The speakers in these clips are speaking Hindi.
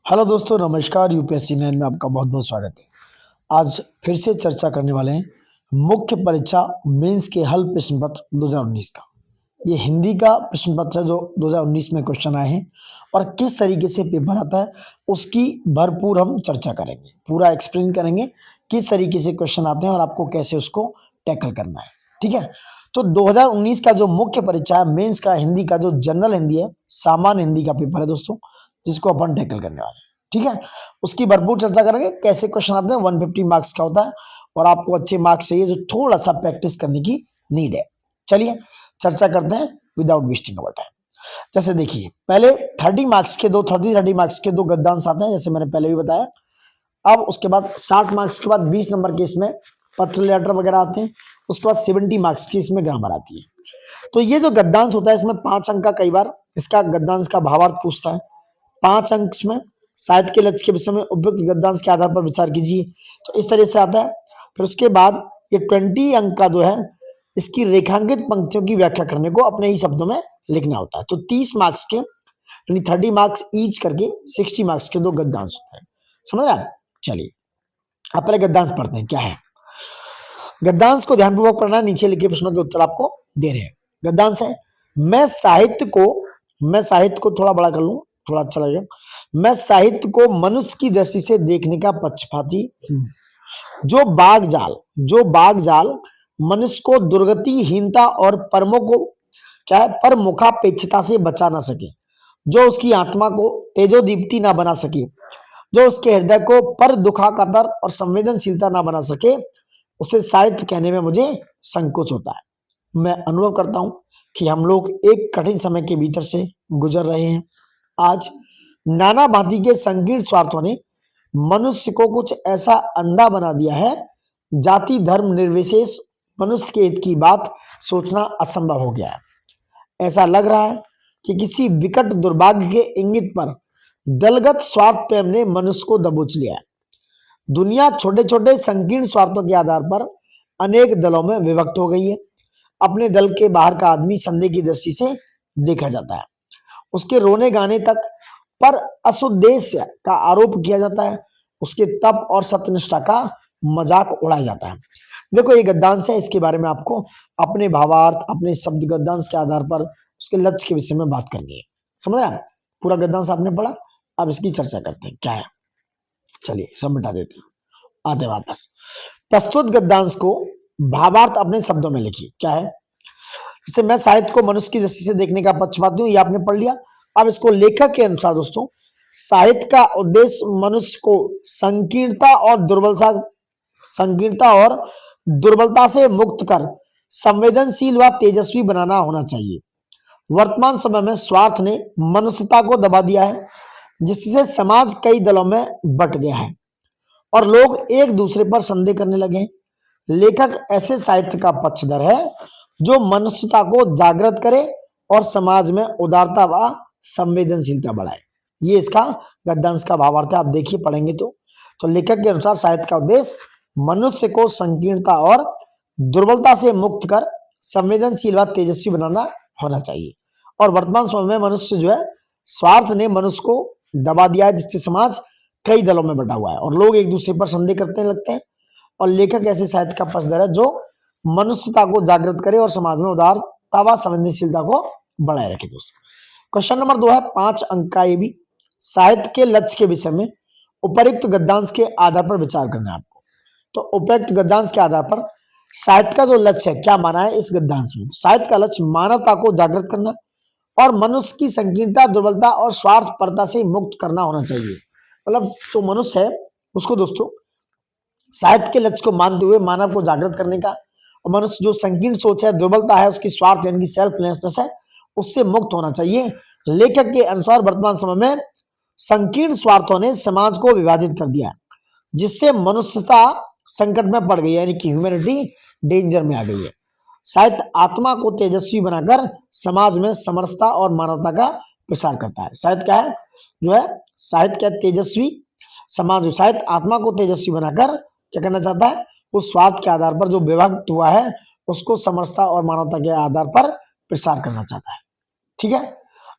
हेलो दोस्तों, नमस्कार। यूपीएससी 9 में आपका बहुत बहुत स्वागत है। आज फिर से चर्चा करने वाले हैं मुख्य परीक्षा मेंस के हल प्रश्न पत्र 2019 का। ये हिंदी का प्रश्न पत्र है जो 2019 में क्वेश्चन आए हैं और किस तरीके से पेपर आता है उसकी भरपूर हम चर्चा करेंगे। पूरा एक्सप्लेन करेंगे किस तरीके से क्वेश्चन आते हैं और आपको कैसे उसको टैकल करना है। ठीक है, तो 2019 का जो मुख्य परीक्षा है मेंस का हिंदी का, जो जनरल हिंदी है, सामान्य हिंदी का पेपर है दोस्तों, जिसको अपन टैकल करने वाले हैं। ठीक है, उसकी भरपूर चर्चा करेंगे, कैसे क्वेश्चन आते हैं, 150 मार्क्स का होता है और आपको अच्छे मार्क्स चाहिए जो थोड़ा सा प्रैक्टिस करने की नीड है। चलिए चर्चा करते हैं विदाउट वेस्टिंग अवर टाइम। जैसे देखिए, पहले 30 मार्क्स के दो 30 मार्क्स के दो गद्यांश आते हैं, जैसे मैंने पहले भी बताया। अब उसके बाद 60 मार्क्स के बाद 20 नंबर के इसमें पत्र लेटर वगैरह आते हैं। उसके बाद 70 मार्क्स की इसमें ग्रामर आती है। तो ये जो गद्यांश होता है इसमें 5 अंक का कई बार इसका गद्यांश का भावार्थ पूछता है। 5 अंक में साहित्य के लक्ष्य के विषय में उपयुक्त गद्यांश के आधार पर विचार कीजिए, तो इस तरह से आता है। फिर उसके बाद ये 20 अंक का जो है इसकी रेखांकित पंक्तियों की व्याख्या करने को अपने ही शब्दों में लिखना होता है। तो 30 मार्क्स के यानी 30 मार्क्स ईच करके 60 मार्क्स के दो गद्यांश होते हैं। समझ रहे हैं? चलिए आप पहले गद्यांश पढ़ते हैं। क्या है गद्यांश को ध्यानपूर्वक पढ़ना, नीचे लिखे प्रश्नों के उत्तर आपको दे रहे हैं। गद्यांश है, मैं साहित्य को थोड़ा बड़ा कर लूं, थोड़ा अच्छा लगेगा। मैं साहित्य को मनुष्य की दृष्टि से देखने का पक्षपाती हूं। जो बाग जाल मनुष्य को दुर्गतिहीनता और परमों को क्या है परमुखापेक्षता से बचा ना सके, जो उसकी आत्मा को तेजोदीप्ति ना बना सके, जो उसके हृदय को पर दुखाकातर और संवेदनशीलता ना बना सके, उसे साहित्य कहने में मुझे संकोच होता है। मैं अनुभव करता हूं कि हम लोग एक कठिन समय के भीतर से गुजर रहे हैं। आज नाना भांति के संकीर्ण स्वार्थों ने मनुष्य को कुछ ऐसा अंधा बना दिया है, जाति धर्म निर्विशेष मनुष्य के हित की बात सोचना असंभव हो गया है। ऐसा लग रहा है कि किसी विकट दुर्भाग्य के इंगित पर दलगत स्वार्थ प्रेम ने मनुष्य को दबोच लिया है। दुनिया छोटे छोटे संकीर्ण स्वार्थों के आधार पर अनेक दलों में विभक्त हो गई है। अपने दल के बाहर का आदमी संदेह की दृष्टि से देखा जाता है। उसके रोने गाने तक पर असुद्देश्य का आरोप किया जाता है। उसके तप और सत्यनिष्ठा का मजाक उड़ाया जाता है। देखो ये गद्यांश है, इसके बारे में आपको अपने भावार्थ, अपने शब्द गद्यांश के आधार पर उसके लक्ष्य के विषय में बात करनी है। समझ रहे हैं? पूरा गद्यांश आपने पढ़ा, अब इसकी चर्चा करते हैं। क्या है, चलिए सब मिटा देते हैं, आते वापस। प्रस्तुत गद्यांश को भावार्थ अपने शब्दों में लिखिए। क्या है, जैसे मैं साहित्य को मनुष्य की दृष्टि से देखने का पक्षपाती हूं, ये आपने पढ़ लिया। अब इसको लेखक के अनुसार दोस्तों, साहित्य का उद्देश्य मनुष्य को संकीर्णता और दुर्बलता से मुक्त कर संवेदनशील व तेजस्वी बनाना होना चाहिए। वर्तमान समय में स्वार्थ ने मनुष्यता को दबा दिया है, जिससे समाज कई दलों में बट गया है और लोग एक दूसरे पर संदेह करने लगे हैं। लेखक ऐसे साहित्य का पक्षधर है जो मनुष्यता को जागृत करे और समाज में उदारता व संवेदनशीलता बढ़ाए। ये इसका गद्यांश का भावार्थ है। आप देखिए पढ़ेंगे तो लेखक के अनुसार साहित्य का उद्देश्य मनुष्य को संकीर्णता और दुर्बलता से मुक्त कर संवेदनशील व तेजस्वी बनाना होना चाहिए। और वर्तमान समय में मनुष्य जो है, स्वार्थ ने मनुष्य को दबा दिया है, जिससे समाज कई दलों में बटा हुआ है और लोग एक दूसरे पर संदेह करने लगते हैं। और लेखक ऐसे साहित्य का पक्षधर है जो मनुष्यता को जागृत करे और समाज में उदारता व संवेदनशीलता को बढ़ाए रखे। दोस्तों क्वेश्चन नंबर 2 है 5 अंक का, ये भी साहित्य के लक्ष्य के विषय में उपयुक्त गद्यांश के आधार पर विचार करना है आपको। तो उपयुक्त गद्यांश के आधार पर साहित्य का जो लक्ष्य है, क्या माना है इस गद्यांश में? साहित्य का लक्ष्य मानवता को जागृत करना और मनुष्य की संकीर्णता, दुर्बलता और स्वार्थपरता से मुक्त करना होना चाहिए। मतलब जो मनुष्य है उसको दोस्तों साहित्य के लक्ष्य को मानते हुए मानव को जागृत करने का, और मनुष्य जो संकीर्ण सोच है, दुर्बलता है, उसकी स्वार्थ यानी कि सेल्फलेसनेस है, उससे मुक्त होना चाहिए। लेखक के अनुसार वर्तमान समय में संकीर्ण स्वार्थों ने समाज को विभाजित कर दिया, जिससे मनुष्यता संकट में पड़ गई है, यानी कि ह्यूमैनिटी डेंजर में आ गई है। साहित्य आत्मा को तेजस्वी बनाकर समाज में समरसता और मानवता का प्रसार करता है। साहित्य क्या है, जो है साहित्य क्या तेजस्वी समाज, साहित्य आत्मा को तेजस्वी बनाकर क्या करना चाहता है, उस स्वार्थ के आधार पर जो विभक्त हुआ है उसको समरसता और मानवता के आधार पर प्रसार करना चाहता है। ठीक है,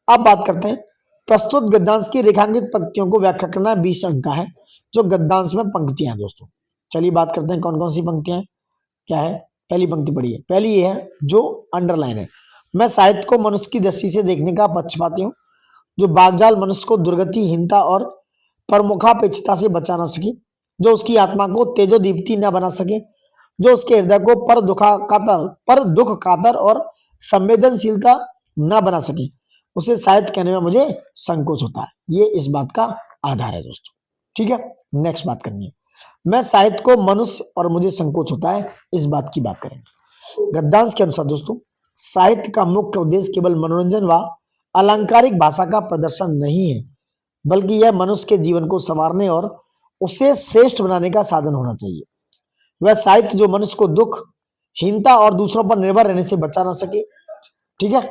अब बात करते हैं प्रस्तुत गद्यांश की रेखांकित पंक्तियों को व्याख्या करना 20 अंक का है। जो गद्यांश में पंक्तियां हैं दोस्तों, चलिए बात करते हैं कौन कौन सी पंक्तियां हैं। क्या है, पहली पंक्ति पढ़िए। पहली ये है जो अंडरलाइन है, मैं साहित्य को मनुष्य की दृष्टि से देखने का पक्षपाती हूँ, जो बागजाल मनुष्य को दुर्गतिहीनता और प्रमुखापेक्षता से बचा ना सके, जो उसकी आत्मा को तेजोदीप्ति न बना सके, जो उसके हृदय को पर दुख कातर और संवेदनशीलता न बना सके, उसे साहित्य कहने में मुझे संकोच होता है। ये इस बात का आधार है दोस्तों। ठीक है, नेक्स्ट बात करनी है। मैं साहित्य को मनुष्य और मुझे संकोच होता है, इस बात की बात करेंगे। गद्यांश के अनुसार दोस्तों, साहित्य का मुख्य उद्देश्य केवल मनोरंजन व अलंकारिक भाषा का प्रदर्शन नहीं है, बल्कि यह मनुष्य के जीवन को संवारने और उसे श्रेष्ठ बनाने का साधन होना चाहिए। वह साहित्य जो मनुष्य को दुख, हीनता और दूसरों पर निर्भर रहने से बचा ना सके, ठीक है,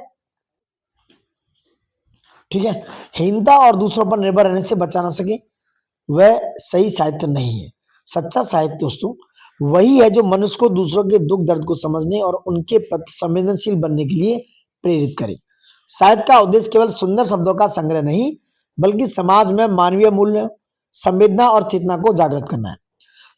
हीनता और दूसरों पर निर्भर रहने से बचा ना सके, वह सही साहित्य नहीं है। सच्चा साहित्य दोस्तों वही है जो मनुष्य को दूसरों के दुख दर्द को समझने और उनके प्रति संवेदनशील बनने के लिए प्रेरित करे। साहित्य का उद्देश्य केवल सुंदर शब्दों का संग्रह नहीं, बल्कि समाज में मानवीय मूल्य, संवेदना और चेतना को जागृत करना है।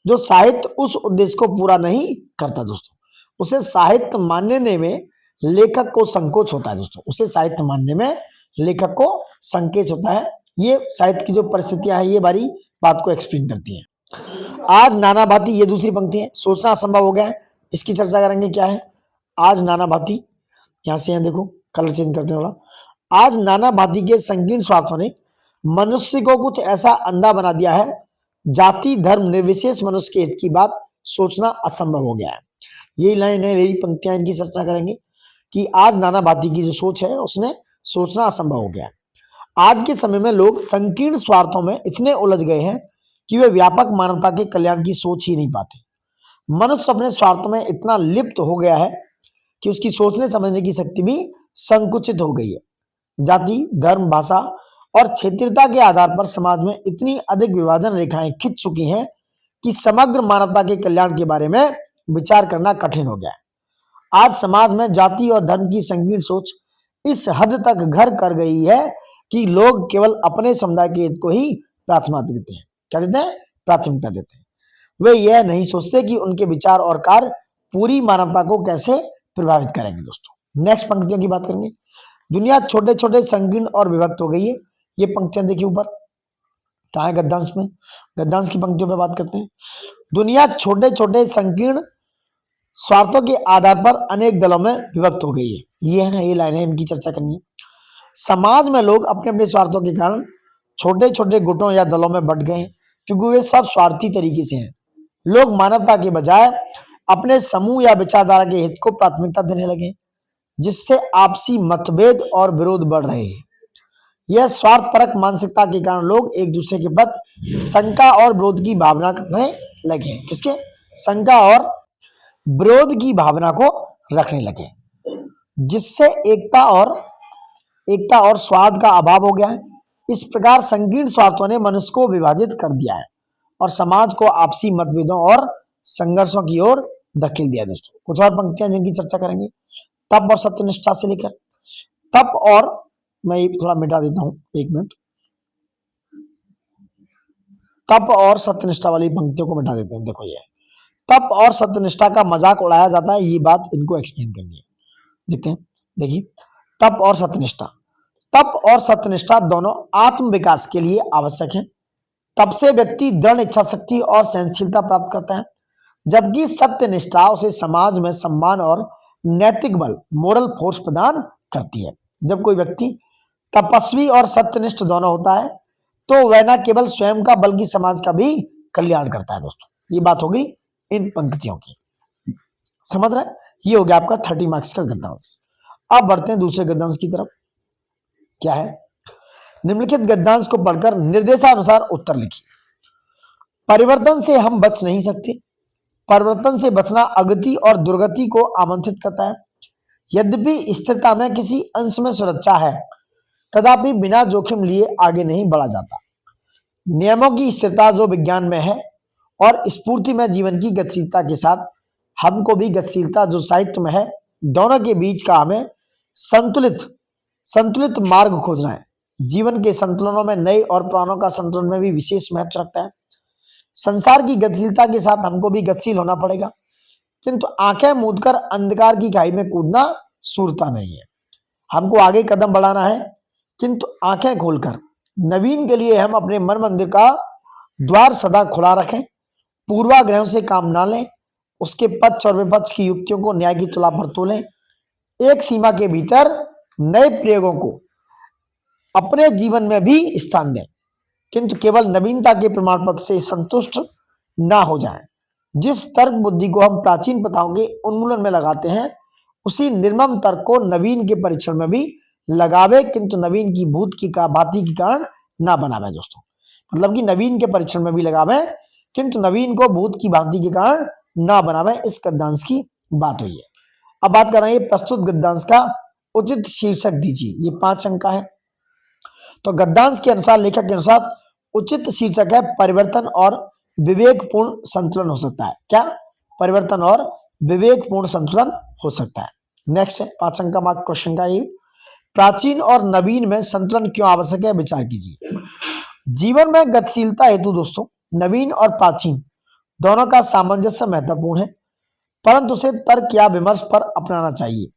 जो साहित्य उस उद्देश्य को पूरा नहीं करता दोस्तों, उसे साहित्य मानने में लेखक को संकोच होता है। दोस्तों उसे साहित्य मानने में लेखक को संकेत होता है। ये साहित्य की जो परिस्थितियां हैं ये बारी बात को एक्सप्लेन करती हैं। आज नाना भांति, ये दूसरी पंक्ति है, सोचना असंभव हो गया है, इसकी चर्चा करेंगे। क्या है आज नाना भांति, यहां से यहां देखो कलर चेंज करते हैं। आज नाना भांति के संकीर्ण स्वार्थों ने मनुष्य को कुछ ऐसा अंधा बना दिया है, जाति धर्म निर्विशेष मनुष्य के हित की बात सोचना असंभव हो गया है। यही लाइन है, यही पंक्तियां, इनकी चर्चा करेंगे कि आज नाना भांति की जो सोच है उसने सोचना असंभव हो गया है। आज के समय में लोग संकीर्ण स्वार्थों में इतने उलझ गए हैं कि वे व्यापक मानवता के कल्याण की सोच ही नहीं पाते। मनुष्य अपने स्वार्थों में इतना लिप्त हो गया है कि उसकी सोचने समझने की शक्ति भी संकुचित हो गई है। जाति धर्म भाषा और क्षेत्रीयता के आधार पर समाज में इतनी अधिक विभाजन रेखाएं खिंच चुकी हैं कि समग्र मानवता के कल्याण के बारे में विचार करना कठिन हो गया है। आज समाज में जाति और धर्म की संकीर्ण सोच इस हद तक घर कर गई है कि लोग केवल अपने समुदाय के हित को ही प्राथमिकता देते हैं। क्या देते हैं? प्राथमिकता देते हैं। वे यह नहीं सोचते कि उनके विचार और कार्य पूरी मानवता को कैसे प्रभावित करेंगे। दोस्तों नेक्स्ट पंक्तियों की बात करेंगे। दुनिया छोटे छोटे संकीर्ण और विभक्त हो गई है। ये पंक्तियां देखिए ऊपर, कहाँ है गद्यांश में, गद्यांश की पंक्तियों पे बात करते हैं। दुनिया छोटे छोटे संकीर्ण स्वार्थों के आधार पर अनेक दलों में विभक्त हो गई है। ये है, ये लाइन है, इनकी चर्चा करनी है। समाज में लोग अपने अपने स्वार्थों के कारण छोटे छोटे गुटों या दलों में बंट गए हैं, क्योंकि वे सब स्वार्थी तरीके से हैं। लोग मानवता के बजाय अपने समूह या विचारधारा के हित को प्राथमिकता देने लगे, जिससे आपसी मतभेद और विरोध बढ़ रहे हैं। यह स्वार्थपरक मानसिकता के कारण लोग एक दूसरे के प्रति शंका और विरोध की भावना रखने लगे हैं। किसके? शंका और विरोध की भावना को रखने लगे, जिससे एकता और स्वाद का अभाव हो गया है। इस प्रकार संकीर्ण स्वार्थों ने मनुष्य को विभाजित कर दिया है और समाज को आपसी मतभेदों और संघर्षों की ओर धकेल दिया। दोस्तों कुछ और पंक्तियां जिनकी चर्चा करेंगे। तप और सत्यनिष्ठा से लेकर तप और, मैं ये थोड़ा मिटा देता हूं, एक मिनट, तप और सत्यनिष्ठा वाली पंक्तियों को मिटा देते हैं। देखो ये तप और सत्यनिष्ठा का मजाक उड़ाया जाता है, ये बात इनको एक्सप्लेन करनी है। देखते हैं, देखिए तप और सत्यनिष्ठा, तप और सत्यनिष्ठा दोनों आत्म विकास के लिए आवश्यक है। तप से व्यक्ति दृढ़ इच्छा शक्ति और सहनशीलता प्राप्त करता है, जबकि सत्यनिष्ठा उसे समाज में सम्मान और नैतिक बल, मोरल फोर्स प्रदान करती है। जब कोई व्यक्ति तपस्वी और सत्यनिष्ठ दोनों होता है तो वह न केवल स्वयं का बल्कि समाज का भी कल्याण करता है। दोस्तों ये बात हो गई इन पंक्तियों की, समझ रहे हैं? ये हो गया आपका 30 मार्क्स का गद्यांश। अब बढ़ते हैं दूसरे गद्यांश की तरफ। क्या है? निम्नलिखित गद्यांश को पढ़कर निर्देशानुसार उत्तर लिखिए। परिवर्तन से हम बच नहीं सकते। परिवर्तन से बचना अगति और दुर्गति को आमंत्रित करता है। यद्यपि स्थिरता में किसी अंश में सुरक्षा है, तथापि बिना जोखिम लिए आगे नहीं बढ़ा जाता। नियमों की स्थिरता जो विज्ञान में है और स्फूर्ति में जीवन की गतिशीलता के साथ हमको भी गतिशीलता जो साहित्य में है, दोनों के बीच का हमें संतुलित मार्ग खोजना है। जीवन के संतुलनों में नए और पुरानों का संतुलन में भी विशेष महत्व रखता है। संसार की गतिशीलता के साथ हमको भी गतिशील होना पड़ेगा, किंतु आंखें मूंदकर अंधकार की खाई में कूदना सूरता नहीं है। हमको आगे कदम बढ़ाना है, किंतु आंखें खोलकर नवीन के लिए हम अपने मन मंदिर का द्वार सदा खुला रखें। पूर्वाग्रहों से काम ना लें, उसके पक्ष और विपक्ष की युक्तियों को न्याय की तुला पर तोलें। एक सीमा के भीतर नए प्रयोगों को अपने जीवन में भी स्थान दें, किंतु केवल नवीनता के प्रमाण पत्र से संतुष्ट ना हो जाएं। जिस तर्क बुद्धि को हम प्राचीन प्रथाओं के उन्मूलन में लगाते हैं, उसी निर्मम तर्क को नवीन के परीक्षण में भी लगावे, किंतु नवीन की भूत की भांति के कारण ना बनावे। दोस्तों, मतलब कि नवीन के परीक्षण में भी लगावे, किंतु नवीन को भूत की भांति के कारण ना बनावे। इस गद्यांश की बात हुई है। अब बात कर रहे हैं प्रस्तुत गद्यांश का उचित शीर्षक दीजिए। ये 5 अंक का है। तो गद्यांश के अनुसार, लेखक के अनुसार उचित शीर्षक है परिवर्तन और विवेकपूर्ण संतुलन हो सकता है। क्या? परिवर्तन और विवेकपूर्ण संतुलन हो सकता है। नेक्स्ट है 5 अंक का मार्क क्वेश्चन का। ये प्राचीन और नवीन में संतुलन क्यों आवश्यक है, विचार कीजिए। जीवन में गतिशीलता हेतु दोस्तों नवीन और प्राचीन दोनों का सामंजस्य महत्वपूर्ण है, परंतु उसे तर्क या विमर्श पर अपनाना चाहिए।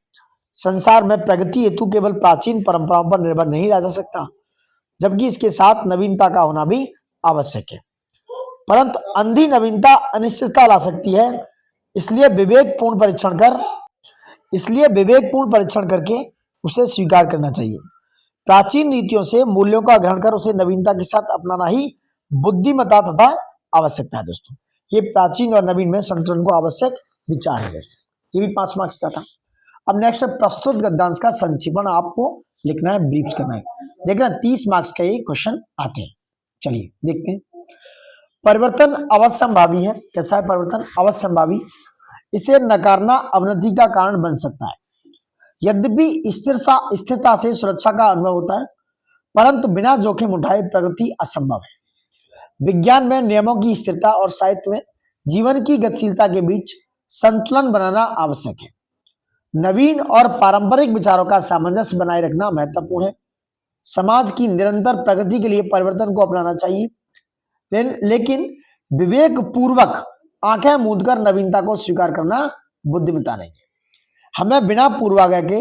संसार में प्रगति हेतु केवल प्राचीन परंपराओं पर निर्भर नहीं रह जा सकता, जबकि इसके साथ नवीनता का होना भी आवश्यक है। परंतु अंधी नवीनता अनिश्चितता ला सकती है, इसलिए विवेकपूर्ण परीक्षण करके उसे स्वीकार करना चाहिए। प्राचीन नीतियों से मूल्यों का ग्रहण कर उसे नवीनता के साथ अपनाना ही बुद्धिमत्ता तथा आवश्यकता है। दोस्तों, ये प्राचीन और नवीन में संतुलन को आवश्यक विचार है। दोस्तों, ये भी 5 मार्क्स का था। अब नेक्स्ट प्रस्तुत गद्यांश का संक्षेपण आपको लिखना है, ब्रीफ करना है। देखना 30 मार्क्स का ये क्वेश्चन आते हैं। चलिए देखते हैं। परिवर्तन अवश्यंभावी है। कैसा है परिवर्तन? अवश्यंभावी। इसे नकारना अवनति का कारण बन सकता है। यद्यपि स्थिरता से सुरक्षा का अनुभव होता है, परंतु बिना जोखिम उठाए प्रगति असंभव है। विज्ञान में नियमों की स्थिरता और साहित्य में जीवन की गतिशीलता के बीच संतुलन बनाना आवश्यक है। नवीन और पारंपरिक विचारों का सामंजस्य बनाए रखना महत्वपूर्ण है। समाज की निरंतर प्रगति के लिए परिवर्तन को अपनाना चाहिए, लेकिन विवेक पूर्वक आंखें मूंदकर नवीनता को स्वीकार करना बुद्धिमत्ता नहीं है। हमें बिना पूर्वाग्रह के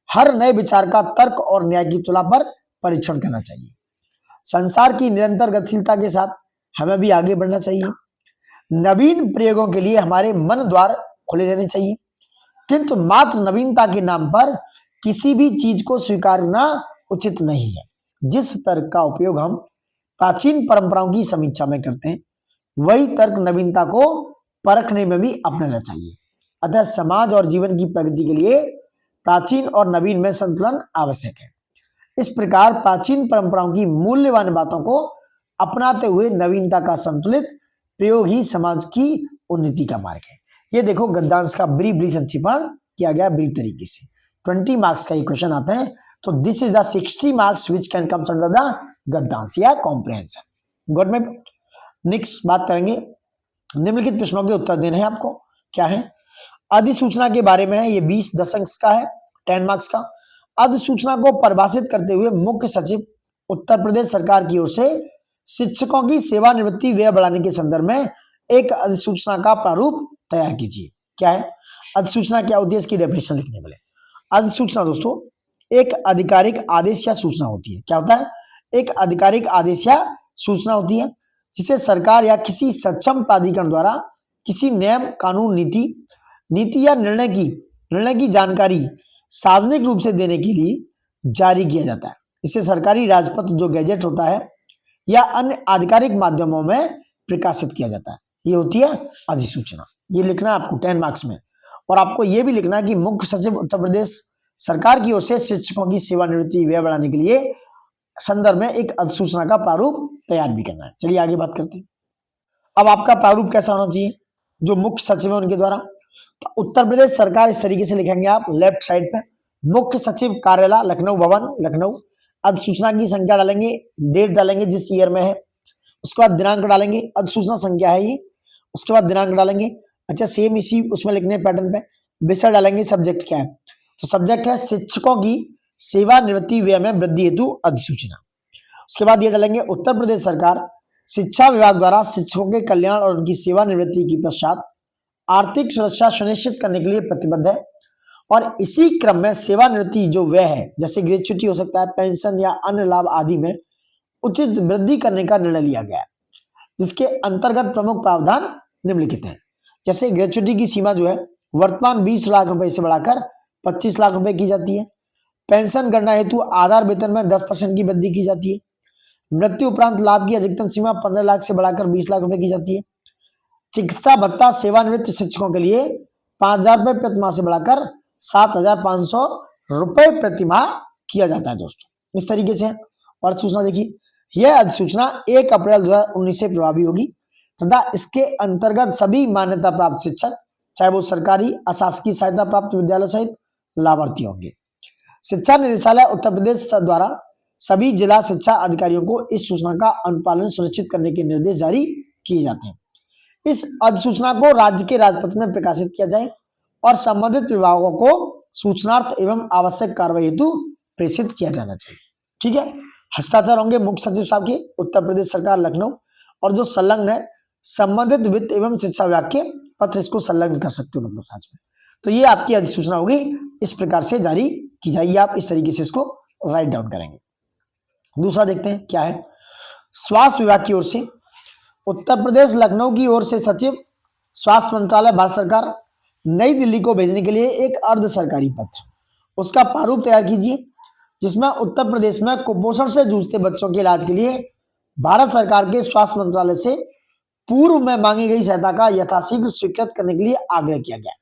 हर नए विचार का तर्क और न्याय की तुला पर परीक्षण करना चाहिए। संसार की निरंतर गतिशीलता के साथ हमें भी आगे बढ़ना चाहिए। नवीन प्रयोगों के लिए हमारे मन द्वार खुले रहने चाहिए, किंतु मात्र नवीनता के नाम पर किसी भी चीज को स्वीकारना उचित नहीं है। जिस तर्क का उपयोग हम प्राचीन परंपराओं की समीक्षा में करते हैं, वही तर्क नवीनता को परखने में भी अपनाना चाहिए। अतः समाज और जीवन की प्रगति के लिए प्राचीन और नवीन में संतुलन आवश्यक है। इस प्रकार प्राचीन परंपराओं की मूल्यवान बातों को अपनाते हुए नवीनता का संतुलित प्रयोग ही समाज की उन्नति का मार्ग है। ये देखो गद्यांश का ब्रीफ संक्षेपण किया गया ब्रीफ तरीके से। 20 मार्क्स का ये क्वेश्चन आता है। तो this is the 60 marks which can comes under the गद्यांश या comprehension. Got my point. Next बात करेंगे, निम्नलिखित प्रश्नों के उत्तर देने हैं आपको। क्या है? अधिसूचना के बारे में है। ये 20 दशक का है, 10 मार्क्स का। अधिसूचना को परिभाषित करते हुए मुख्य सचिव उत्तर प्रदेश सरकार की ओर से शिक्षकों की सेवानिवृत्ति व्यय बढ़ाने के संदर्भ में एक अधिसूचना का प्रारूप तैयार कीजिए। क्या है अधिसूचना? क्या होती है? इसकी डेफिनेशन लिखने वाले। अधिसूचना दोस्तों एक आधिकारिक आदेश या सूचना होती है। क्या होता है? एक आधिकारिक आदेश या सूचना होती है जिसे सरकार या किसी सक्षम प्राधिकरण द्वारा किसी नियम, कानून, नीति या निर्णय की जानकारी सार्वजनिक रूप से देने के लिए जारी किया जाता है। इसे सरकारी राजपत्र जो गैजेट होता है या अन्य आधिकारिक माध्यमों में प्रकाशित किया जाता है। ये होती है अधिसूचना। ये लिखना है आपको 10 मार्क्स में। और आपको ये भी लिखना है कि मुख्य सचिव उत्तर प्रदेश सरकार की ओर से शिक्षकों की सेवानिवृत्ति व्यय बढ़ाने के लिए संदर्भ में एक अधिसूचना का प्रारूप तैयार भी करना है। चलिए आगे बात करते हैं। अब आपका प्रारूप कैसा होना चाहिए? जो मुख्य सचिव है उनके द्वारा, तो उत्तर प्रदेश सरकार इस तरीके से लिखेंगे आप लेफ्ट साइड पे, मुख्य सचिव कार्यालय लखनऊ भवन लखनऊ। अधिसूचना की संख्या डालेंगे, डेट डालेंगे जिस ईयर में है, उसके बाद दिनांक डालेंगे, अधिसूचना संख्या है ये, उसके बाद दिनांक डालेंगे। अच्छा सेम इसी उसमें लिखने पैटर्न पे विषय डालेंगे, सब्जेक्ट क्या है? तो सब्जेक्ट है शिक्षकों की सेवानिवृत्ति व्यय में वृद्धि हेतु अधिसूचना। उसके बाद ये डालेंगे उत्तर प्रदेश सरकार शिक्षा विभाग द्वारा शिक्षकों के कल्याण और उनकी सेवानिवृत्ति के पश्चात आर्थिक सुरक्षा सुनिश्चित करने के लिए प्रतिबद्ध है और इसी क्रम में सेवानिवृत्ति जो व्यय है जैसे ग्रेच्युटी हो सकता है, पेंशन या अन्य लाभ आदि में उचित वृद्धि करने का निर्णय लिया गया है, जिसके अंतर्गत प्रमुख प्रावधान निम्नलिखित हैं। जैसे ग्रेच्युटी की सीमा जो है वर्तमान 20 लाख रुपए से बढ़ाकर 25 लाख रुपए की जाती है। पेंशन गणना हेतु आधार वेतन में 10% की वृद्धि की जाती है। मृत्यु उपरांत लाभ की अधिकतम सीमा 15 लाख से बढ़ाकर 20 लाख रुपए की जाती है। चिकित्सा भत्ता सेवानिवृत्त शिक्षकों के लिए 5,000 रुपए प्रति माह से बढ़ाकर 7,500 रुपए प्रति माह किया जाता है दोस्तों। इस तरीके से और सूचना देखिए, यह अधिसूचना 1 अप्रैल 2019 से प्रभावी होगी तथा इसके अंतर्गत सभी मान्यता प्राप्त शिक्षक चाहे वो सरकारी अशासकीय सहायता प्राप्त विद्यालय सहित लाभार्थी होंगे। शिक्षा निदेशालय उत्तर प्रदेश द्वारा सभी जिला शिक्षा अधिकारियों को इस सूचना का अनुपालन सुनिश्चित करने के निर्देश जारी किए जाते हैं। इस अधिसूचना को राज्य के राजपत्र में प्रकाशित किया जाए और संबंधित विभागों को सूचनार्थ एवं आवश्यक कार्रवाई हेतु प्रेषित किया जाना चाहिए। ठीक है, हस्ताक्षर होंगे मुख्य सचिव साहब के उत्तर प्रदेश सरकार लखनऊ और जो संलग्न है संबंधित वित्त एवं शिक्षा विभाग के पत्र इसको संलग्न कर सकते हो मतलब साथ में। तो ये आपकी अधिसूचना होगी, इस प्रकार से जारी की जाएगी। आप इस तरीके से इसको राइट डाउन करेंगे। दूसरा देखते हैं क्या है। स्वास्थ्य विभाग की ओर से उत्तर प्रदेश लखनऊ की ओर से सचिव स्वास्थ्य मंत्रालय भारत सरकार नई दिल्ली को भेजने के लिए एक अर्ध सरकारी पत्र, उसका प्रारूप तैयार कीजिए जिसमें उत्तर प्रदेश में कुपोषण से जूझते बच्चों के इलाज के लिए भारत सरकार के स्वास्थ्य मंत्रालय से पूर्व में मांगी गई सहायता का यथाशीघ्र स्वीकृत करने के लिए आग्रह किया गया।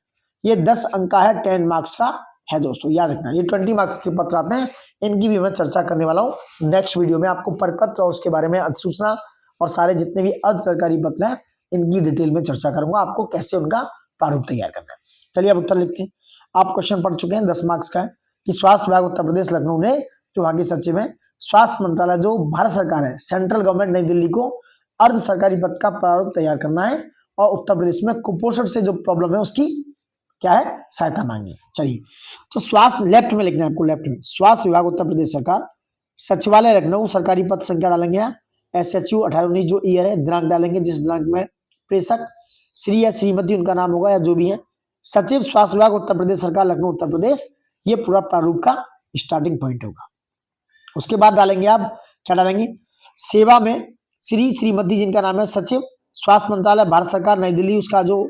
ये 10 अंक का है, 10 मार्क्स का है दोस्तों, याद रखना। ये 20 मार्क्स के पत्र आते हैं, इनकी भी मैं चर्चा करने वाला हूँ नेक्स्ट वीडियो में। आपको परिपत्र और उसके बारे में अधिसूचना और सारे जितने भी अर्ध सरकारी पत्र हैं इनकी डिटेल में चर्चा करूंगा, आपको कैसे उनका प्रारूप तैयार करना है। चलिए अब उत्तर लिखते हैं। आप क्वेश्चन पढ़ चुके हैं, 10 मार्क्स का है कि स्वास्थ्य विभाग उत्तर प्रदेश लखनऊ ने जो वहां के सचिव है स्वास्थ्य मंत्रालय जो भारत सरकार है सेंट्रल गवर्नमेंट नई दिल्ली को अर्ध सरकारी पत्र का प्रारूप तैयार करना है और उत्तर प्रदेश में कुपोषण से जो प्रॉब्लम है उसकी क्या है सहायता मांगी। चलिए तो स्वास्थ्य लेफ्ट में लिखना है आपको, लेफ्ट में स्वास्थ्य विभाग उत्तर प्रदेश सरकार सचिवालय लखनऊ सरकारी पत्र संख्या डालेंगे यहाँ SHU 1819 जो ईयर है, दिनांक डालेंगे जिस दिनांक में प्रेषक श्री या श्रीमती उनका नाम होगा या जो भी है, सचिव स्वास्थ्य विभाग उत्तर प्रदेश सरकार लखनऊ उत्तर प्रदेश, ये पूरा प्रारूप का स्टार्टिंग पॉइंट होगा। उसके बाद डालेंगे आप क्या डालेंगे, सेवा में श्री श्रीमती जिनका नाम है सचिव स्वास्थ्य मंत्रालय भारत सरकार नई दिल्ली, उसका जो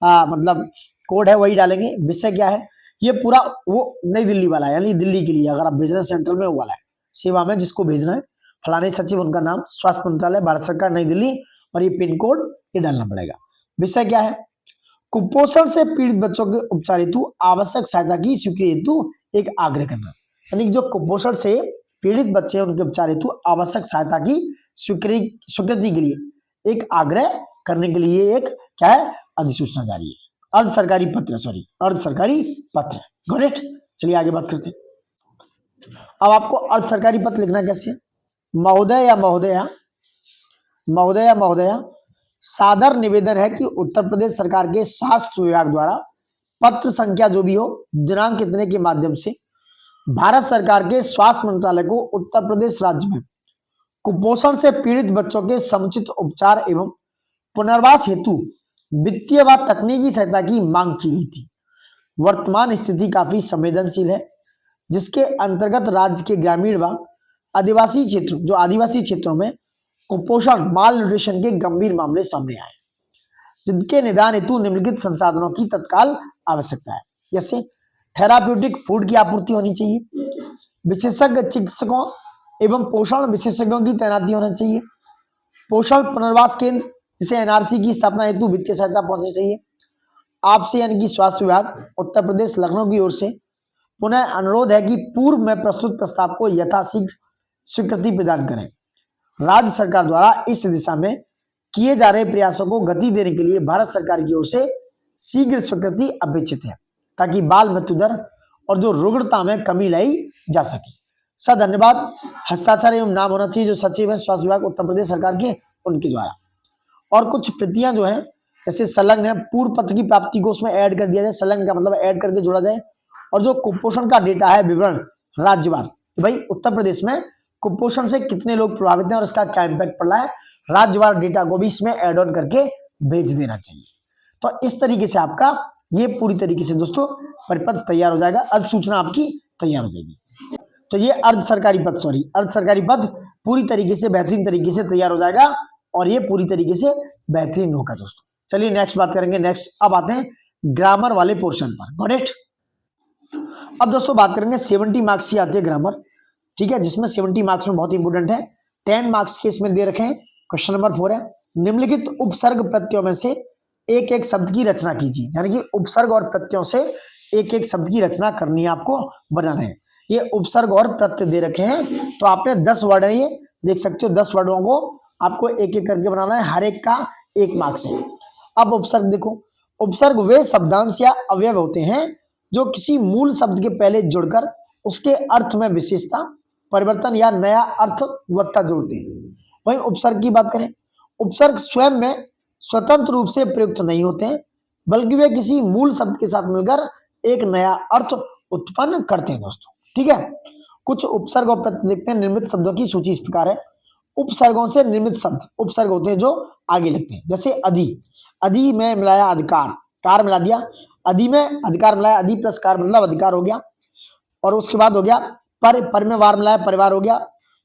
मतलब कोड है वही डालेंगे। विषय क्या है, ये पूरा वो नई दिल्ली वाला है यानी दिल्ली के लिए अगर आप बिजनेस सेंट्रल में वो वाला है। सेवा में जिसको भेजना है फलाने सचिव उनका नाम स्वास्थ्य मंत्रालय भारत सरकार नई दिल्ली और ये पिन कोड ये डालना पड़ेगा। विषय क्या है, कुपोषण से पीड़ित बच्चों के उपचार हेतु आवश्यक सहायता की स्वीकृति हेतु एक आग्रह करना, यानी जो कुपोषण से पीड़ित बच्चे हैं उनके उपचार हेतु आवश्यक सहायता की स्वीकृति के लिए एक आग्रह करने के लिए एक क्या है अधिसूचना जारी है। अर्ध सरकारी पत्र, सॉरी अर्ध सरकारी पत्र, गॉट इट। चलिए आगे बात करते हैं। अब आपको अर्ध सरकारी पत्र लिखना कैसे, महोदय या महोदया, महोदय या महोदया सादर निवेदन है कि उत्तर प्रदेश सरकार के स्वास्थ्य विभाग द्वारा पत्र संख्या जो भी हो दिनांक कितने के माध्यम से भारत सरकार के स्वास्थ्य मंत्रालय को उत्तर प्रदेश राज्य में कुपोषण से पीड़ित बच्चों के समुचित उपचार एवं पुनर्वास हेतु वित्तीय व तकनीकी सहायता की मांग की गई थी। वर्तमान स्थिति काफी संवेदनशील है जिसके अंतर्गत राज्य के ग्रामीण व आदिवासी क्षेत्रों जो आदिवासी क्षेत्रों में कुपोषण माल न्यूट्रिशन के गंभीर मामले सामने आए जिनके निदान हेतु निम्नलिखित संसाधनों की तत्काल आवश्यकता है। जैसे थेराप्यूटिक फूड की आपूर्ति होनी चाहिए, विशेषज्ञ चिकित्सकों एवं पोषण विशेषज्ञों की तैनाती होना चाहिए, पोषण पुनर्वास केंद्र जिसे NRC की स्थापना हेतु वित्तीय सहायता पहुंचनी चाहिए। आपसे यानी कि स्वास्थ्य विभाग उत्तर प्रदेश लखनऊ की ओर से पुनः अनुरोध है कि पूर्व में प्रस्तुत प्रस्ताव को यथाशीघ्र स्वीकृति प्रदान करें। राज्य सरकार द्वारा इस दिशा में किए जा रहे प्रयासों को गति देने के लिए भारत सरकार की ओर से शीघ्र स्वीकृति अपेक्षित है ताकि बाल मृत्यु दर और जो रुग्णता में कमी लाई जा सके। सर धन्यवाद। हस्ताक्षर एवं नाम होना चाहिए जो सचिव है स्वास्थ्य विभाग उत्तर प्रदेश सरकार के उनके द्वारा। और कुछ प्रतियां जो है जैसे संलग्न है पूर्व पत्र की प्राप्ति को उसमें ऐड कर दिया जाए, संलग्न का मतलब ऐड करके जोड़ा जाए। और जो कुपोषण का डेटा है विवरण राज्यवार, भाई उत्तर प्रदेश में कुपोषण से कितने लोग प्रभावित हैं और इसका क्या इम्पैक्ट पड़ रहा है, राज्यवार डेटा को भी इसमें एड ऑन करके भेज देना चाहिए। तो इस तरीके से आपका ये पूरी तरीके से दोस्तों परिपत्र तैयार हो जाएगा, अधिसूचना आपकी तैयार हो जाएगी। तो ये अर्ध सरकारी पद पूरी तरीके से बेहतरीन तरीके से तैयार हो जाएगा और ये पूरी तरीके से बेहतरीन होगा दोस्तों। चलिए नेक्स्ट बात करेंगे। नेक्स्ट अब आते हैं ग्रामर वाले पोर्शन पर। Got it. अब दोस्तों बात करेंगे 70 मार्क्स की आती है ग्रामर, ठीक है, जिसमें 70 मार्क्स में बहुत इंपोर्टेंट है। 10 मार्क्स के इसमें दे रखे हैं। क्वेश्चन नंबर 4 है, निम्नलिखित उपसर्ग प्रत्ययों में से एक एक शब्द की रचना कीजिए। यानी कि उपसर्ग और प्रत्ययों से एक एक शब्द की रचना करनी है आपको, बनाना है। ये उपसर्ग और प्रत्यय दे रखे हैं, तो आपने 10 वर्ड है, ये देख सकते हो 10 वर्डों को आपको एक एक करके बनाना है, हर एक का 1 मार्क्स है। अब उपसर्ग देखो, उपसर्ग वे शब्दांश या अवयव होते हैं जो किसी मूल शब्द के पहले जुड़कर उसके अर्थ में विशेषता, परिवर्तन या नया अर्थवत्ता जोड़ते हैं। वहीं उपसर्ग की बात करें, उपसर्ग स्वयं में स्वतंत्र रूप से प्रयुक्त नहीं होते हैं, बल्कि वे किसी मूल शब्द के साथ मिलकर एक नया अर्थ उत्पन्न करते हैं दोस्तों, ठीक है। कुछ उपसर्ग और प्रत्यय देखते हैं। निर्मित शब्दों की सूची इस प्रकार है। उपसर्गों से निर्मित शब्द उपसर्ग होते हैं जो आगे लगते हैं, जैसे अधि, अधि में मिलाया अधिकार, कार मिला दिया, अधि में अधिकार मिलाया, अधि प्लस कार मतलब अधिकार हो गया। और उसके बाद हो गया पर में वार मिलाया परिवार हो गया,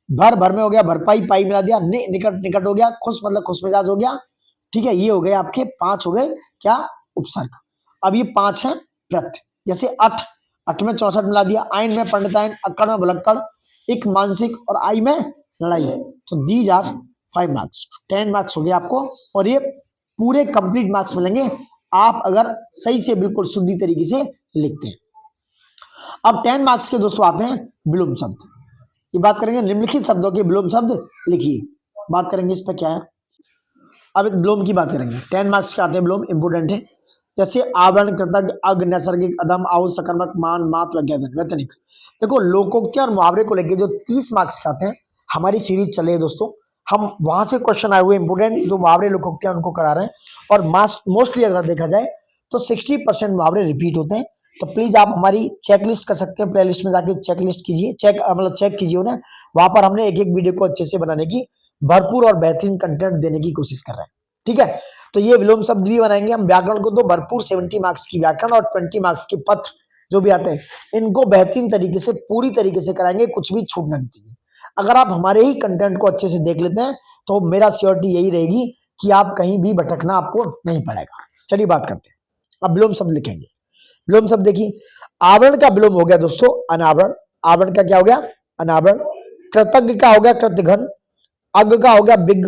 भर में हो गया भरपाई, पाई मिला दिया, निकट निकट हो गया, खुश मतलब खुश मिजाज हो गया, ठीक है। ये हो गए आपके 5 हो गए क्या, उपसर्ग। अब ये 5 है प्रत्यय, जैसे अठ, अठ में 64 मिला दिया, आइन में पंडिताइन, अक्कड़ में भुलक्कड़, इक मानसिक और आई में लड़ाई। तो दीज आर 5 मार्क्स, 10 मार्क्स हो गए आपको, और ये पूरे कंप्लीट मार्क्स मिलेंगे आप अगर सही से बिल्कुल शुद्धि तरीके से लिखते हैं। अब 10 मार्क्स के दोस्तों आते हैं विलोम शब्द। ये बात करेंगे निम्नलिखित शब्दों के विलोम शब्द लिखिए, बात करेंगे इस पर क्या है। अब एक विलोम की बात करेंगे। 10 मार्क्स के आते हैं विलोम, इंपोर्टेंट है, जैसे आवरण, कृतज्ञ, अग, नैसर्गिक, अदम, आउट, सकर्मक, मान, मात, वैज्ञानिक, वैतनिक। देखो लोकोक्ति और मुहावरे को लेके जो 30 मार्क्स के आते हैं, हमारी सीरीज चले है दोस्तों, हम वहां से क्वेश्चन आए हुए इंपोर्टेंट जो मुहावरे लोकोक्तियां उनको करा रहे हैं, और मोस्टली अगर देखा जाए तो 60% मुहावरे रिपीट होते हैं। तो प्लीज आप हमारी चेकलिस्ट कर सकते हैं, प्लेलिस्ट में जाके चेकलिस्ट कीजिए, मतलब चेक कीजिए उन्हें, वहां पर हमने एक एक वीडियो को अच्छे से बनाने की, भरपूर और बेहतरीन कंटेंट देने की कोशिश कर रहे हैं, ठीक है। तो ये विलोम शब्द भी बनाएंगे हम। व्याकरण को तो भरपूर 70 मार्क्स की व्याकरण और 20 मार्क्स के पत्र जो भी आते हैं, इनको बेहतरीन तरीके से पूरी तरीके से कराएंगे, कुछ भी छूटना नहीं चाहिए। अगर आप हमारे ही कंटेंट को अच्छे से देख लेते हैं तो मेरा श्योरिटी यही रहेगी कि आप कहीं भी भटकना आपको नहीं पड़ेगा। चलिए बात करते हैं, अब विलोम शब्द लिखेंगे। विलोम शब्द देखिए, आवरण का विलोम हो गया दोस्तों अनावरण, आवरण का क्या हो गया, अनावरण। कृतज्ञ का हो गया कृतघ्न, अग का हो गया बिग,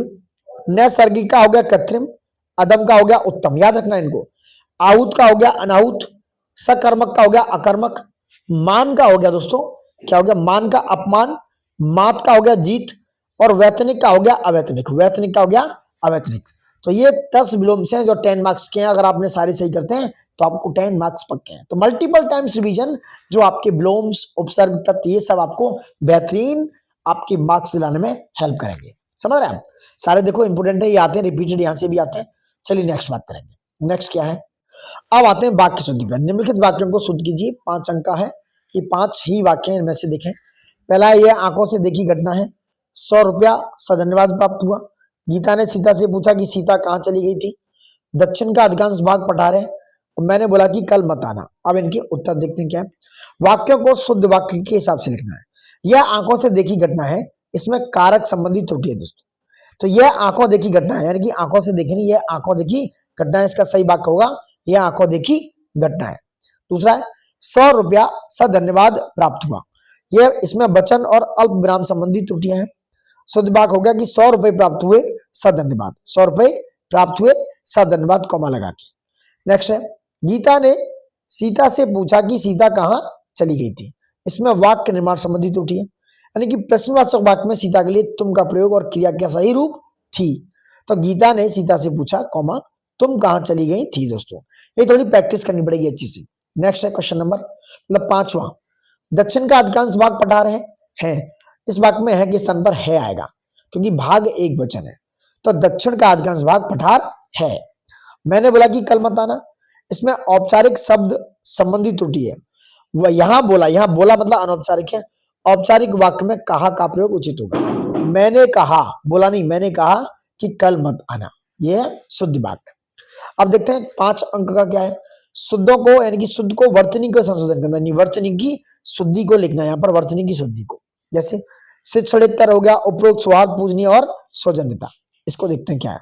नैसर्गिक का हो गया कृत्रिम, अदम का हो गया उत्तम, याद रखना इनको। आहूत का हो गया अनाहूत, सकर्मक का हो गया अकर्मक, मान का हो गया दोस्तों क्या हो गया, मान का अपमान, मात का हो गया जीत, और वैतनिक का हो गया अवैतनिक, वैतनिक का हो गया अवैतनिक। तो ये 10 विलोम से हैं जो 10 मार्क्स के हैं। अगर आपने सारे सही करते हैं तो आपको 10 मार्क्स पक्के हैं। तो मल्टीपल टाइम्स रिवीजन जो आपके विलोम्स, उपसर्ग, प्रत्यय, ये सब आपको बेहतरीन आपके मार्क्स दिलाने में हेल्प करेंगे। समझ रहे हैं आप? सारे देखो इंपोर्टेंट है, ये आते हैं रिपीटेड, यहां से भी आते हैं। चलिए नेक्स्ट बात करेंगे। नेक्स्ट क्या है, अब आते हैं वाक्य शुद्धि पर। निम्नलिखित वाक्यों को शुद्ध कीजिए। 5 अंक का है, ये 5 ही वाक्य इनमें से देखें। पहला ये आंखों से देखी घटना है, 100 रुपया सधन्यवाद प्राप्त हुआ। गीता ने सीता से पूछा कि सीता कहाँ चली गई थी। दक्षिण का अधिकांश भाग पठार है, मैंने बोला कि कल मत आना। अब इनके उत्तर देखते हैं क्या है। वाक्यों को शुद्ध वाक्य के हिसाब से लिखना है। यह आंखों से देखी घटना है, इसमें कारक संबंधी त्रुटि है दोस्तों। तो यह आंखों देखी घटना है, यानी कि आंखों से देखी नहीं, यह आंखों देखी घटना है, इसका सही वाक्य होगा यह आंखों देखी घटना है। दूसरा है 100 रुपया सधन्यवाद प्राप्त हुआ, यह इसमें वचन और अल्प विराम संबंधी त्रुटियां हैं। शुद्ध वाक्य हो गया कि 100 रुपए प्राप्त हुए सधन्यवाद, 100 रुपए प्राप्त हुए सधन्यवाद कॉमा लगा के। नेक्स्ट है, गीता ने सीता से पूछा कि सीता कहाँ चली गई थी, इसमें वाक्य निर्माण संबंधी त्रुटि है, यानी कि प्रश्नवाचक वाक्य में सीता के लिए तुम का प्रयोग और क्रिया का सही रूप थी। तो गीता ने सीता से पूछा कॉमा तुम कहाँ चली गई थी। दोस्तों ये थोड़ी प्रैक्टिस करनी पड़ेगी अच्छी से। नेक्स्ट है क्वेश्चन नंबर मतलब 5वां, दक्षिण का अधिकांश भाग पठार है। इस वाक्य में है के स्थान पर है आएगा, क्योंकि भाग एक वचन है। तो दक्षिण का अधिकांश भाग पठार है। मैंने बोला कि कल मत आना, इसमें औपचारिक शब्द संबंधी त्रुटि है। वह यहाँ बोला मतलब अनौपचारिक है। औपचारिक वाक्य में कहा का प्रयोग उचित होगा। मैंने कहा, बोला नहीं, मैंने कहा कि कल मत आना, यह है शुद्ध वाक्य। अब देखते हैं 5 अंक का क्या है। शुद्धों को यानी कि शुद्ध को वर्तनी को संशोधन करना, नहीं वर्तनी की शुद्धि को लिखना है यहाँ पर, वर्तनी की शुद्धि को। जैसे शिक्षणेतर हो गया, उपरोक्त, सौहार्द, पूजनीय और सौजन्यता। इसको देखते हैं क्या है,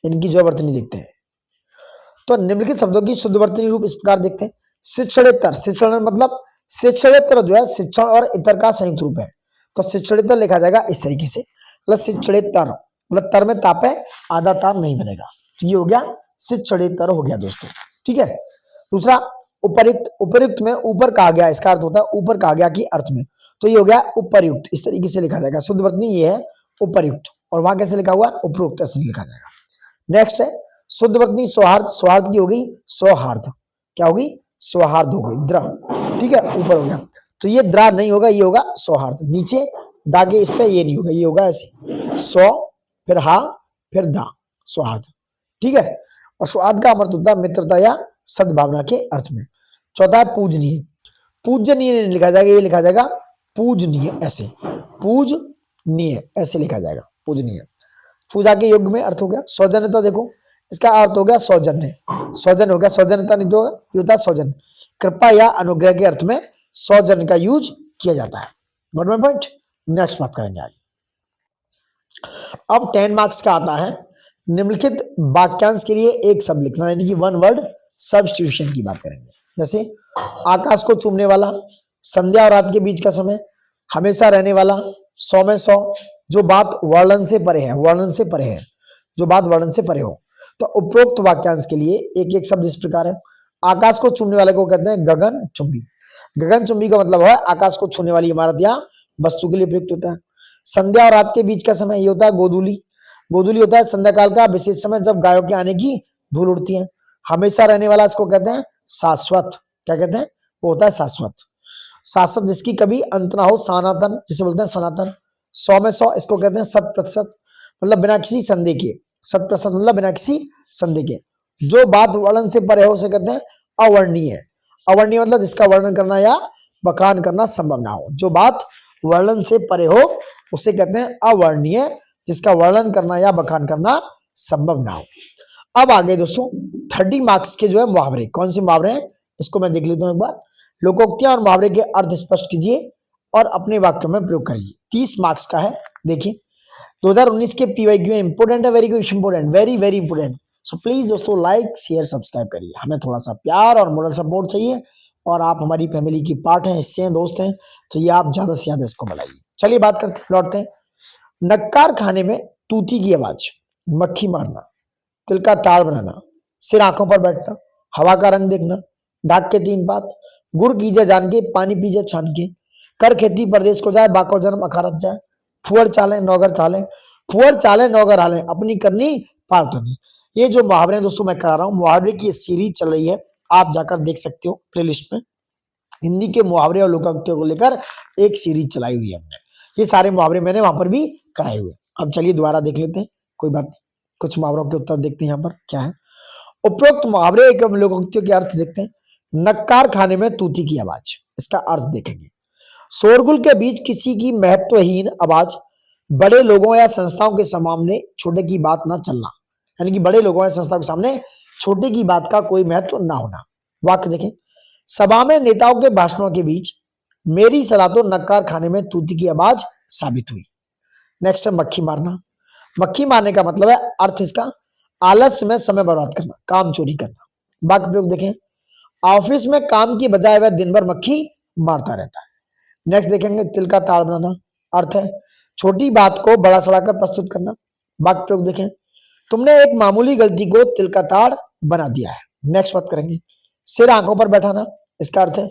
इनकी जो वर्तनी देखते हैं। तो निम्नलिखित शब्दों की शुद्ध वर्तनी रूप इस प्रकार देखते हैं। शिक्षणेतर, शिक्षण मतलब शिक्षणेतर जो है शिक्षण और इतर का संयुक्त रूप है, तो शिक्षणेतर लिखा जाएगा इस तरीके से, मतलब शिक्षणेतर मतलब तर में ताप है, आधा तार नहीं बनेगा, तो ये हो गया शिक्षणेतर हो गया दोस्तों, ठीक है। दूसरा उपयुक्त, उपयुक्त में ऊपर कहा गया, इसका अर्थ होता है ऊपर कहा गया की अर्थ में, तो ये हो गया उपयुक्त, इस तरीके से लिखा जाएगा। शुद्ध वर्तनी ये है उपयुक्त, और वहां कैसे लिखा हुआ उपरोक्त, ऐसे लिखा जाएगा। नेक्स्ट है शुद्ध वर्तनी सौहार्द, सौहार्द की हो गई सौहार्द, क्या होगी सौहार्द हो गई, द्र, ठीक है, ऊपर हो गया, तो ये द्रा नहीं होगा, ये होगा सौहार्द। नीचे दागे इस पे ये नहीं होगा, ये होगा ऐसे सौ फिर हा फिर दा, सौहार्द, ठीक है। और सौहार्द का अर्थ होता है मित्रता या सद्भावना के अर्थ में। चौथा है पूजनीय, पूजनीय नहीं लिखा जाएगा, ये लिखा जाएगा पूजनीय, ऐसे पूजनीय ऐसे लिखा जाएगा, पूजनीय। पूजा के युग में अर्थ हो गया। सौजन्यता देखो, इसका अर्थ हो गया सौजन्य, सौजन्य हो गया, सौजन्यता नहीं तो ये होता है सौजन्य, कृपा या अनुग्रह के अर्थ में सौजन्य का यूज किया जाता है। Got my point. नेक्स्ट बात करेंगे आगे। अब 10 मार्क्स का आता है, निम्नलिखित वाक्यांश के लिए एक शब्द लिखना, यानी कि 1 वर्ड सब्स्टिट्यूशन की बात करेंगे। जैसे आकाश को चूमने वाला, संध्या और रात के बीच का समय, हमेशा रहने वाला, 100 में 100, जो बात वर्णन से परे है, वर्णन से परे है, जो बात वर्णन से परे हो। तो उपरोक्त वाक्यांश के लिए एक एक शब्द इस प्रकार है। आकाश को छूने वाले को कहते हैं गगन चुंबी, गगन चुंबी का मतलब है आकाश को छूने वाली इमारत या वस्तु के लिए प्रयुक्त होता है। संध्या और रात के बीच का समय ये होता है गोधूली, गोधूली होता है संध्या काल का विशेष समय जब गायों के आने की धूल उड़ती है। हमेशा रहने वाला इसको कहते हैं शाश्वत, क्या कहते हैं, वो होता है शाश्वत, शाश्वत जिसकी कभी अंत ना हो, सनातन जिसे बोलते हैं सनातन। 100 में 100 इसको कहते हैं 100%, मतलब बिना किसी संदेह के, 100% मतलब बिना किसी संदेह के। जो बात वर्णन से परे हो उसे कहते हैं अवर्णनीय, अवर्णनीय मतलब जिसका वर्णन करना या बखान करना संभव ना हो, जो बात वर्णन से परे हो उसे कहते हैं अवर्णनीय, जिसका वर्णन करना या बखान करना संभव ना हो। अब आगे दोस्तों 30 मार्क्स के जो है मुहावरे, कौन से मुहावरे हैं इसको मैं देख लेता हूं एक बार। लोकोक्तियां और मुहावरे के अर्थ स्पष्ट कीजिए और अपने वाक्यों में प्रयोग करिए। 30 मार्क्स का है, देखिए 2019 के पीवाईक्यू इंपोर्टेंट है, very important, very very important. So please दोस्तों लाइक शेयर सब्सक्राइब करिए, हमें थोड़ा सा प्यार और मोरल सपोर्ट चाहिए, और आप हमारी फैमिली की पार्ट हैं, हिस्से हैं, दोस्त हैं, तो ये आप ज्यादा से ज्यादा इसको बढ़ाइए। चलिए बात करते लौटते हैं। नक्कार खाने में तूती की आवाज, मक्खी मारना, तिल का ताड़ बनाना, सिर आंखों पर बैठना, हवा का रंग देखना, डाक के 3 बात, गुड़ कीजे जान के, पानी पीजे छान के, कर खेती परदेश को जाए, बाको जन्म अखारत जाए, फुअर चाले नौगर चाले, फुअर चाले नौगर हाले, अपनी करनी पार धनी। ये जो मुहावरे हैं दोस्तों मैं करा रहा हूँ, मुहावरे की सीरीज चल रही है, आप जाकर देख सकते हो प्लेलिस्ट में। हिंदी के मुहावरे और लोकोक्तियों को लेकर एक सीरीज चलाई हुई है हमने, ये सारे मुहावरे मैंने वहां पर भी कराए हुए। अब चलिए दोबारा देख लेते हैं, कोई बात नहीं, कुछ मुहावरों के उत्तर देखते हैं यहाँ पर क्या है। उपरोक्त मुहावरे एवं लोकोक्तियों के अर्थ देखते हैं। नक्कार खाने में तूती की आवाज, इसका अर्थ देखेंगे। शोरगुल के बीच किसी की महत्वहीन आवाज, बड़े लोगों या संस्थाओं के सामने छोटे की बात ना चलना, यानी कि बड़े लोगों या संस्थाओं के सामने छोटे की बात का कोई महत्व ना होना। वाक्य देखें। सभा में नेताओं के भाषणों के बीच मेरी सलाह तो नक्कार खाने में तूती की आवाज साबित हुई। नेक्स्ट है मक्खी मारना। मक्खी मारने का मतलब है, अर्थ इसका आलस्य में समय बर्बाद करना, काम चोरी करना। वाक्य प्रयोग देखें। ऑफिस में काम की बजाय वह दिन भर मक्खी मारता रहता है। नेक्स्ट देखेंगे तिल का ताड़ बनाना, अर्थ है छोटी बात को बड़ा सड़ाकर प्रस्तुत करना। वाक्य प्रयोग देखें। तुमने एक मामूली गलती को तिल का ताड़ बना दिया है। नेक्स्ट बात करेंगे सिर आंखों पर बैठाना, इसका अर्थ है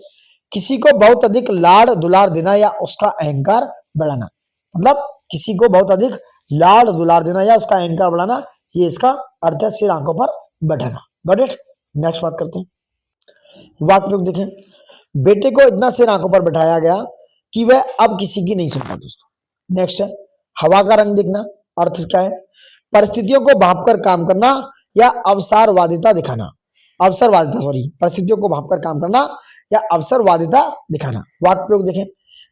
किसी को बहुत अधिक लाड़ दुलार देना या उसका अहंकार बढ़ाना, मतलब किसी को बहुत अधिक लाड़ दुलार देना या उसका अहंकार बढ़ाना, ये इसका अर्थ है सिर आंखों पर बैठाना। Got it. नेक्स्ट बात करते हैं। वाक्य प्रयोग देखें। बेटे को इतना सिर आंखों पर बैठाया गया कि वह अब किसी की नहीं सुनता दोस्तों। नेक्स्ट है हवा का रंग देखना, अर्थ क्या है परिस्थितियों को भांपकर काम करना या अवसरवादिता दिखाना, अवसरवादिता सॉरी, परिस्थितियों को भांपकर काम करना या अवसरवादिता दिखाना। वाक्य प्रयोग देखें,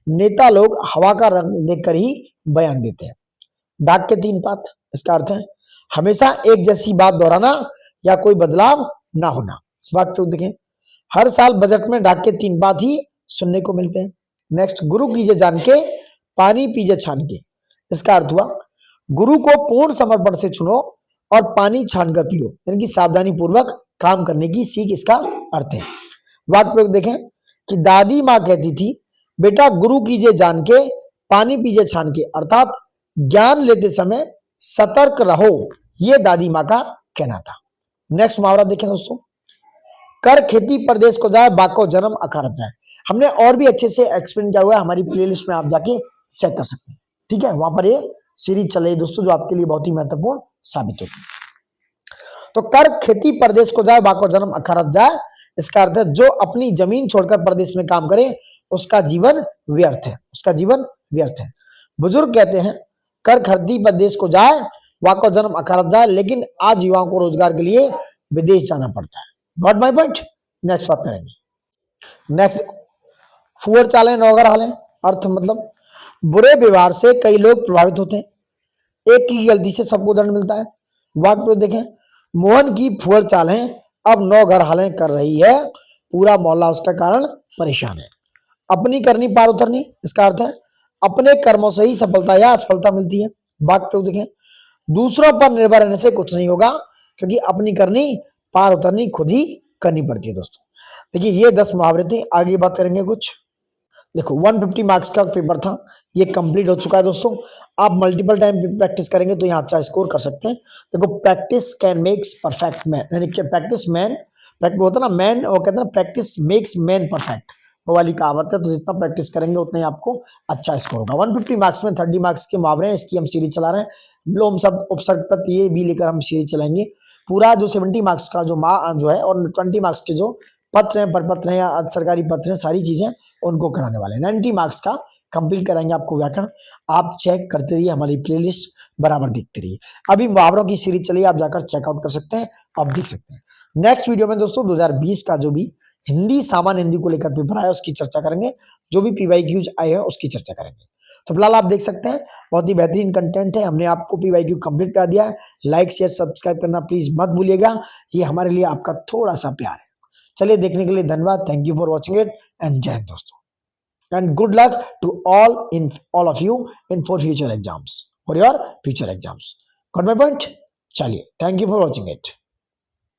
नेता लोग हवा का रंग देखकर ही बयान देते हैं। डाक के 3 पात, इसका अर्थ है हमेशा एक जैसी बात दोहराना या कोई बदलाव ना होना। वाक्य प्रयोग देखें, हर साल बजट में डाक के 3 बात ही सुनने को मिलते हैं। नेक्स्ट, गुरु कीजिए जान के, पानी पीजिए छान के। इसका अर्थ हुआ गुरु को पूर्ण समर्पण से चुनो और पानी छानकर पियो, यानी कि सावधानी पूर्वक काम करने की सीख इसका अर्थ है। वाक्य प्रयोग देखें कि दादी माँ कहती थी, बेटा गुरु कीजिए जान के, पानी पीजिए छान के, अर्थात ज्ञान लेते समय सतर्क रहो, यह दादी माँ का कहना था। नेक्स्ट मुहावरा देखें दोस्तों, कर खेती परदेश को जाए, बाको जन्म अकारत जाए। हमने और भी अच्छे से एक्सप्लेन किया हुआ है, हमारी प्लेलिस्ट में आप जाके चेक कर सकते हैं। ठीक है, वहां पर ये सीरीज चल रही है दोस्तों, जो आपके लिए बहुत ही महत्वपूर्ण साबित होगी। तो कर खेती परदेश को जाए, बाको जन्म अकारत जाए, इसका अर्थ है जो अपनी जमीन छोड़कर परदेश में काम करे उसका जीवन व्यर्थ है, उसका जीवन व्यर्थ है। बुजुर्ग कहते हैं कर खरीदी परदेश को जाए, वाको जन्म अकारत जाए, लेकिन आज युवाओं को रोजगार के लिए विदेश जाना पड़ता है। Got my point. नेक्स्ट बात करेंगे। नेक्स्ट, फुअर चालें नौगर हालें, अर्थ मतलब बुरे व्यवहार से कई लोग प्रभावित होते हैं, एक की गलती से सबको दंड मिलता है। वाक्य प्रयोग देखें, मोहन की फुअर चालें अब 9 घर हालें कर रही है, पूरा मोहल्ला उसका कारण परेशान है। अपनी करनी पार उतरनी, इसका अर्थ है अपने कर्मों से ही सफलता या असफलता मिलती है। वाक्य प्रयोग देखें, दूसरों पर निर्भर रहने से कुछ नहीं होगा, क्योंकि अपनी करनी पार उतरनी खुद ही करनी पड़ती है। दोस्तों देखिए, ये 10 मुहावरे थे। आगे बात करेंगे कुछ। देखो 150 मार्क्स का पेपर था, ये कंप्लीट हो चुका है दोस्तों। आप मल्टीपल टाइम प्रैक्टिस करेंगे तो यहाँ अच्छा स्कोर कर सकते हैं। देखो, practice can makes perfect man, यानी कि प्रैक्टिस मैन, होता ना मैन, वो कहते हैं ना प्रैक्टिस मेक्स मैन परफेक्ट, वो वाली कहावत है। तो जितना प्रैक्टिस करेंगे उतना ही आपको अच्छा स्कोर होगा। 150 मार्क्स में 30 मार्क्स के मुहावरे हैं, इसकी हम सीरीज चला रहे हैं। विलोम शब्द, उपसर्ग, प्रत्यय, ये भी लेकर हम सीरीज चलाएंगे। पूरा जो 70 मार्क्स का जो है और 20 मार्क्स के जो पत्र हैं, परपत्र हैं या सरकारी पत्र हैं, सारी चीजें उनको कराने वाले हैं। 90 मार्क्स का कंप्लीट कराएंगे आपको व्याकरण। आप चेक करते रहिए, हमारी प्लेलिस्ट बराबर देखते रहिए। अभी मुहावरों की सीरीज चलिए, आप जाकर चेकआउट कर सकते हैं, आप देख सकते हैं। नेक्स्ट वीडियो में दोस्तों 2020 का जो भी हिंदी, सामान्य हिंदी को लेकर पेपर आया उसकी चर्चा करेंगे, जो भी PYQs आए हैं उसकी चर्चा करेंगे। तो फिलहाल आप देख सकते हैं बहुत ही बेहतरीन कंटेंट है, हमने आपको PYQ कंप्लीट कर दिया है। लाइक शेयर सब्सक्राइब करना प्लीज मत भूलिएगा, ये हमारे लिए आपका थोड़ा सा प्यार है। चलिए, देखने के लिए धन्यवाद। Thank you for watching it and जय हिंद दोस्तों, and good luck to all of you in for future exams, for your future exams. Got my point. चलिए, thank you for watching it.